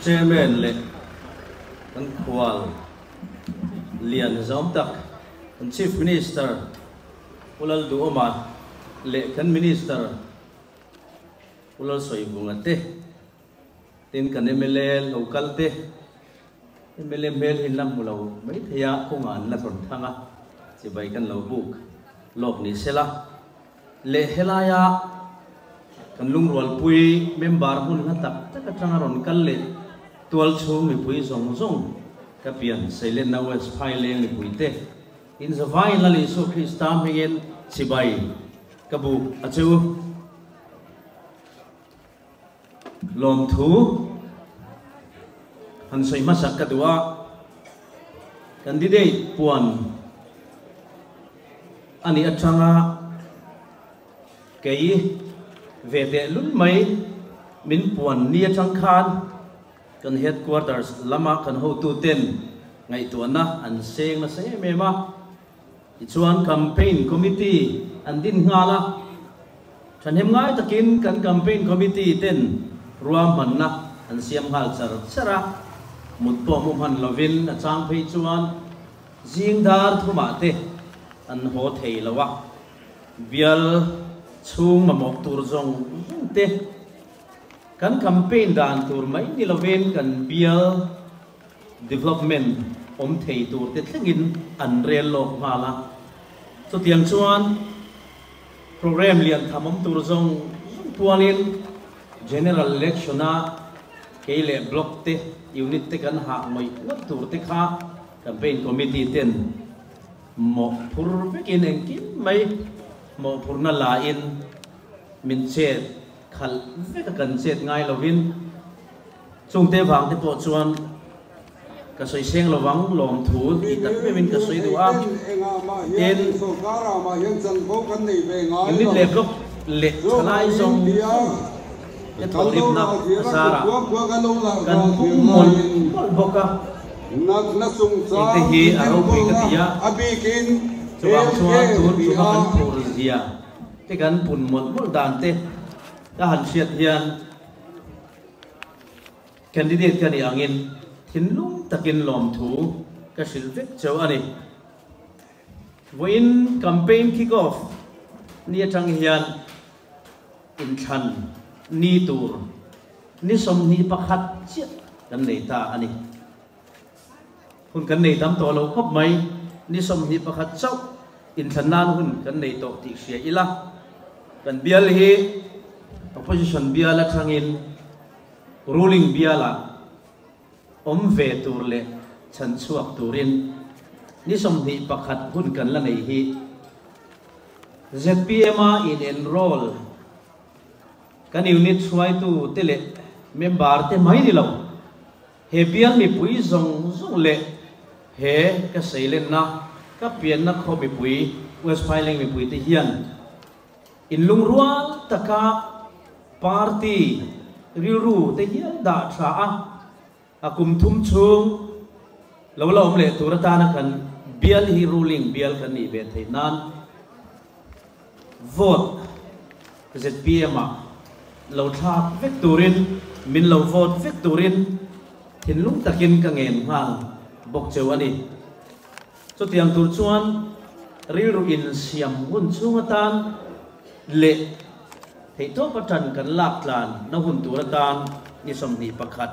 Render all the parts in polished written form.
chairman le kan khwal lian zom tak kan chief minister ulal du oma le kan minister ulal soibungate tin kan MLA local te MLA mel hinlam mulo mai thaya khongan la thon thanga sibai kan lo buk lok ni sela le helaya kan lungrol pui member hun hatak taka tangaron kalle tual chung mi pui zong zong ka pian sailen na west phailen ni pui te in the finally so Christam hegen sibai kabu achu lom thu han soi masak kadua candidate puan ani achanga kei về để lúc mấy min puan nia trăng khan kan headquarters lama kan ho tu ten ngày tuần na an seng na se me ma chuan campaign committee an din nga la than hem ngai takin kan campaign committee ten ruam man na an siam hal char chara mut po mu han lovin a chang phei chuan jing dar thuma te an ho thei lawa bial chung mà một tour zong te kan campaign dan tour mai ni loven kan bial development thei tour te tlengin an rel lok hala so tiang chuan program lian thamom tour zong tualin general election a keile block te unit te kan ha mai not tour te kha campaign committee ten mo phur vekin engkin mai mo purna la in min chet khal ve ka kan chet ngai lovin chung te wang te po chuan ka soi seng lowang lom thu ti tak me min ka soi du a ten in le blok le thalai song te thau rim na sara kan mon boka na sung sa te hi aro pi ka tia abikin chuang chuan tur chuma kan thur zia te kan pun mot mul dan te ka han siat hian candidate kan ni angin thinlung takin lom thu ka silvek chau ani win campaign kick off ni atang hian in than ni tur ni som ni pakhat chi kan nei ta ani hun kan nei tam to lo khop mai ni som hi pakhat chau in thanan hun kan nei to ti sia ila kan bial hi opposition biala thangin ruling biala ve tur le chan chuak turin ni som hi pakhat hun kan la nei hi ZPM in enroll kan unit try to tele member te mai ni lo he bial mi pui zong zong le he ka seilen na ka pian na kho mi pui west filing mi pui te hian in lungrual taka party riru te hian da tha a akum thum chung lo lom le turata na kan bial hi ruling bial kan ni be theinan vote ZPM lo tha vectorin min lo vote vectorin thin lung takin ka ngen hang bok cheu ani so tiang tur chuan riru in siam hun chungatan le thei to patan kan lak tlan na hun turatan ni som ni pakhat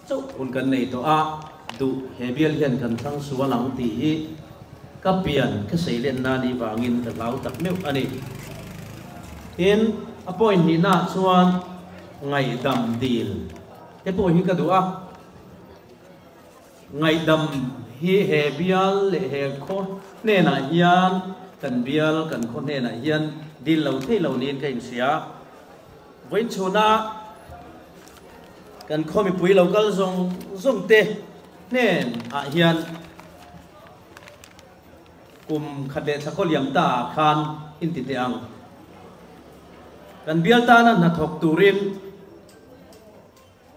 so hun kan nei to a du hebial hian kan thang suwalang ti hi ka pian ka seilen na ni wangin ka lau tak meu ani in appoint ni na chuan ngai dam deal te po hi ka du a ngai dam hi he bial le he kho ne na hian kan bial kan kho ne na hian dil lo thei lo nin ka in sia voin chuna kan kho mi pui local zong zong te nen a hian kum khade thakol yam ta khan in ti te ang kan bial ta na thok turin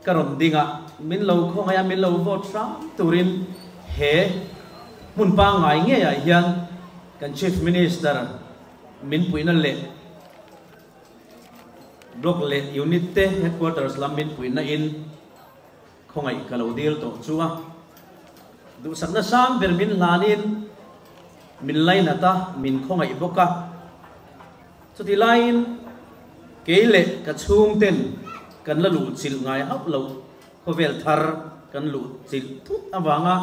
karon dinga min lo kho ngaya min lo vote sam turin he mun pa ngai nge ya hian kan chief minister min puina le block le unit te headquarters lam min puina in không ai cả lâu deal tổ chúa đủ sắc na sang về mình lanin mình lấy nát ta mình không ai bốc cả cho thì lain cái lệ cái chung tên cần là lũ chịu ngay hấp lâu có vẻ thar cần lũ chịu thút avanga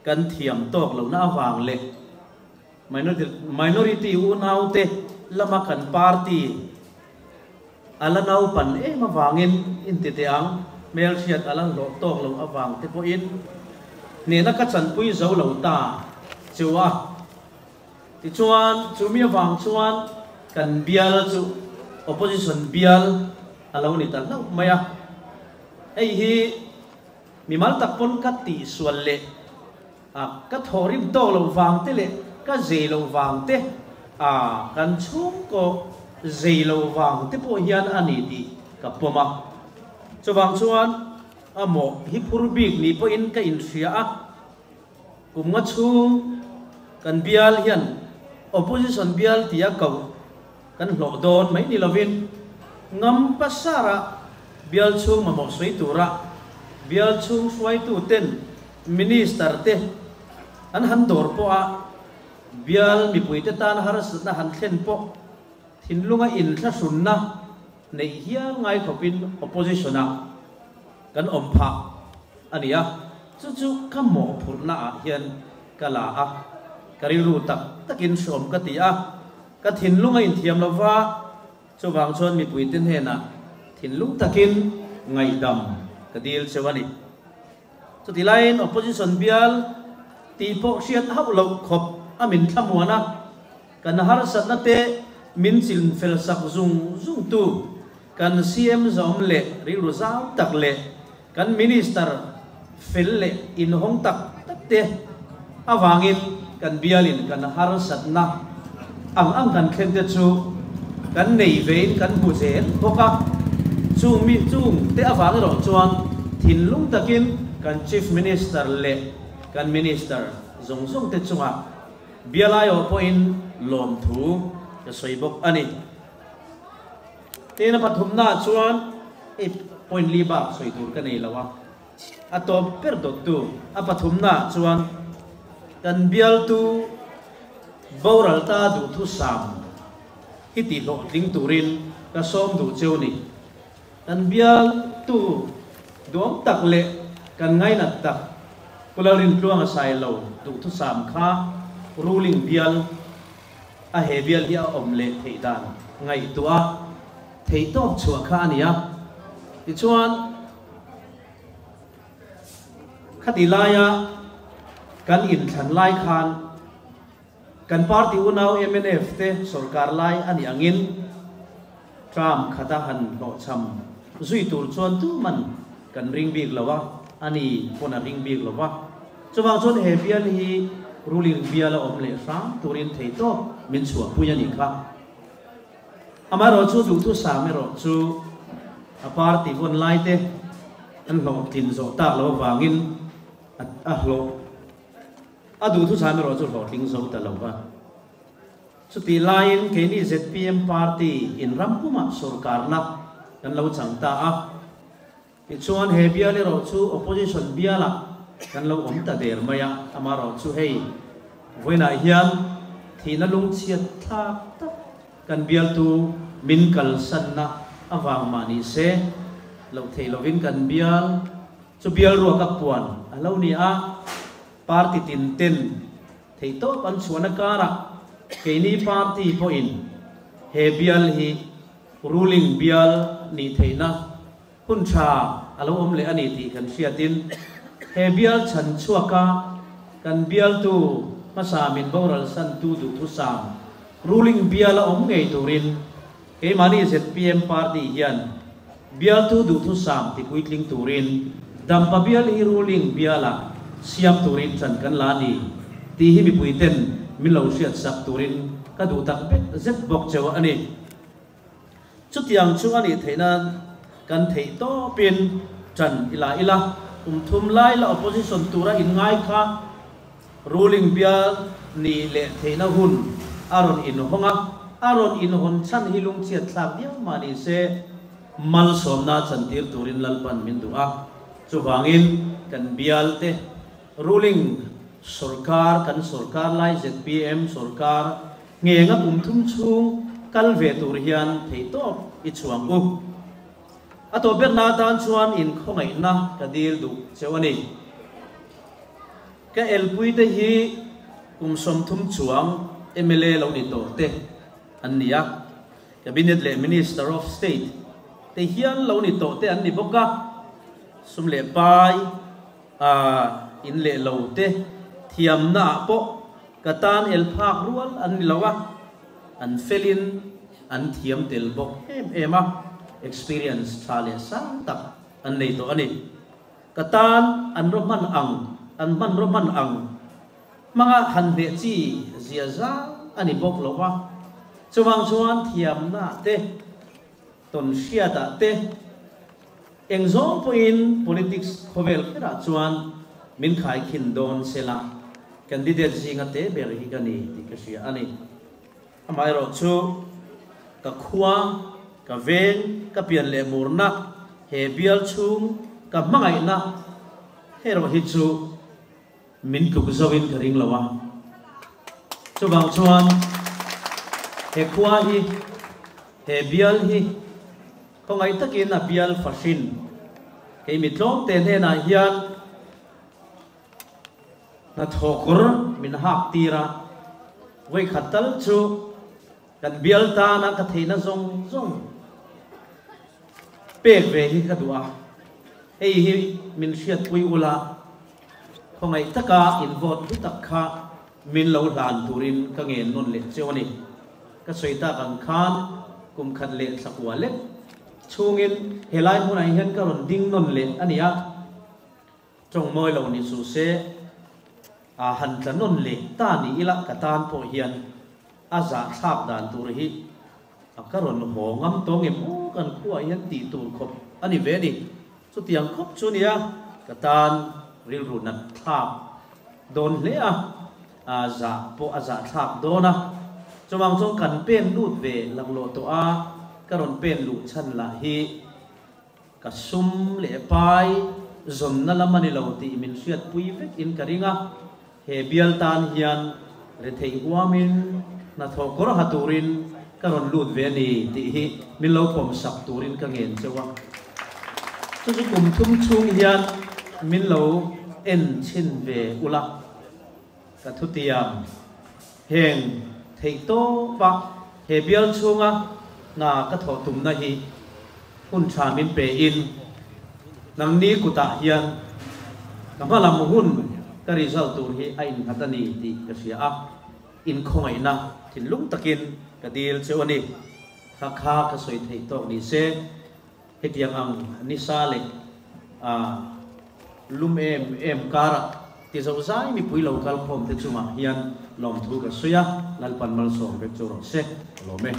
cần thiểm tộc lâu na avang lệ minority unau te lama kan party ala nau pan ma wangin in ti te ang mel siat ala lo tok lo awang te po in ne na ka chan pui zo lo ta chuwa ti chuan chumi awang chuan kan bial chu opposition bial alo ni tan nau maya ei hi mi mal tak pon ka ti sual le a ka thorim to lo wang te le ka ze lo wang te a kan chung ko zei lo wang te po hian ani ti ka poma chawang chuan amo hi purbik ni po in ka in ria a kumnga chung kan bial hian opposition bial tia kau kan hlo don mai ni lovin ngam pasara bial chung mamo swai tura bial chung swai tu ten minister te an han dor po a bial mi puite tan haras na han thlen po thinlunga in thla sunna nei hian ngai khopin opposition a kan ompha ania chu kamo phurna a hian kala a kariru tak takin som ka ti a ka thinlunga in thiam lova chawang chon mi puiten hena thinlung takin ngai dam ka dil chewani chu ti line opposition bial ti po siat hau lo khop amin thamuana kan har sat na te min chin fel sak zung tu kan cm zom le ri ru zau tak le kan minister fel le in hong tak te awangin kan bialin kan har sat na ang kan khen te chu kan nei vein kan bu zen boka chung mi chung te awang ro chuan thinlung takin kan chief minister le kan minister zong te chunga bialayo po in lom thu ka soibok ani tena pathum na chuan e point liba soitur ka nei lawa atop perdok tu a pathum na chuan kan bial tu boral ta du thu sam hiti lo ding turin ka som du cheuni kan bial tu dom tak le kan ngai na tak kularin tluang sai lo du thu sam kha ruling bial a he bial hi a omle theidan ngai tua theitop chua kha ania ti chuan khatilaya kan in than lai khan kan party unau MNF te sarkar lai ani angin tram khata han lo cham zui tur chuan tu man kan ring big lawa ani pona ring big lawa chawang chon he bial hi ruling biala omle sang turin theito min chua puya ni kha amaro chu du tu samero chu a party von lai te an lo tin zo ta lo wangin a lo adu tu samero chu lo ting zo ta lo wa chu ti lain ke ni ZPM party in rampuma sarkar na kan lo chang ta a ti chuan he biale ro chu opposition biala kan lo om ta der maya amaro chu hei voina hiam thina lung chiat tha ta kan bial tu min kal sanna awang mani se lo thei lovin kan bial chu bial ro ka puan alo ni a party tin thei to pan chuana kara ke ni party po in he bial hi ruling bial ni theina hun tha alo om le ani ti kan siatin he bial chan chuaka kan bial tu masamin boral san tu du thu sam ruling biala om ngei turin ke mani ZPM party hian bial tu du thu sam ti kuitling turin dam pa bial hi ruling biala siam turin chan kan lani ti hi mi puiten min lo siat sak turin ka du tak bet zet bok chewa ani chutiang chu ani theina kan thei to pin chan ila thum lai la opposition tura in ngai kha ruling bial ni le theina hun aron in honga aron in hon chan hilung chiat thak dia mani se mal somna chantir turin lalpan min du a chu wangin kan bialte ruling sarkar kan sarkar lai ZPM sarkar ngenga thum chung kal ve tur hian thei to I chuang u ato ber na dan chuan in khongai na ka dil du chewani ka elpui te hi som thum chuang MLA lo ni to te ania cabinet le minister of state te hian lo ni to te an ni boka sum le pai in le lo te thiam na po katan el phak rual an ni lawa an felin an thiam tel bok ema experience chale sang tak an nei to ani katan an roman ang mga hande chi zia za ani bok lowa chuwang chuan thiam na te ton sia da te engzong po in politics khovel khera chuan min khai khin don sela candidate jinga te ber hi kani ti ka sia ani amai ro chu ka khuwa ka veng ka pian le murna he bial chung ka mangai na hero hi chu min ku zawin ka ring lawa chuwang chuan he khuwa hi he bial hi kongai takin a bial fashin ke mitlong ten he na hian na thokur min hak tira wei khatal chu kan bial ta na ka theina zong pek ve hi ka duwa ei hi min hriat pui ula kongai taka in vote hi takha min lo lan turin ka nge non le chewani ka soita kan khan kum khat le sakwa le chungin helai hunai hian ka ron ding non le ania trong moi lo ni su se a han tla non le ta ni ila ka tan po hian a za thak dan tur hi a ka ron ho ngam tong em kan khuwa hian ti tur khop ani ve ni chu tiang khop chu nia ka tan ril ru nat thak don le a za po a za thak dona chawang chong kan pen lut ve lang lo to a karon pen lu chan la hi ka sum le pai zom na lamani lo ti min siat pui vek in karinga he bial tan hian re thei huamin na thokor haturin karon lut ve ni ti hi min lo pom sak turin ka ngen chewa chu kum thum chung hian min lo en chin ve ula ka thutiam heng thei to pa he bial chunga na ka tho tum na hi hun cha min pe in nang ni kuta hian ka malam hun ka result tur hi a in hatani ti ka sia a in khongai na thin lung takin ka dil chewani kha ka soi thei tok ni se hetiang ang ni sa le lum em kara ti zo zai mi pui lo kal khom te chuma hian lom thu ka soya lalpan mal som vek chu ro se lo me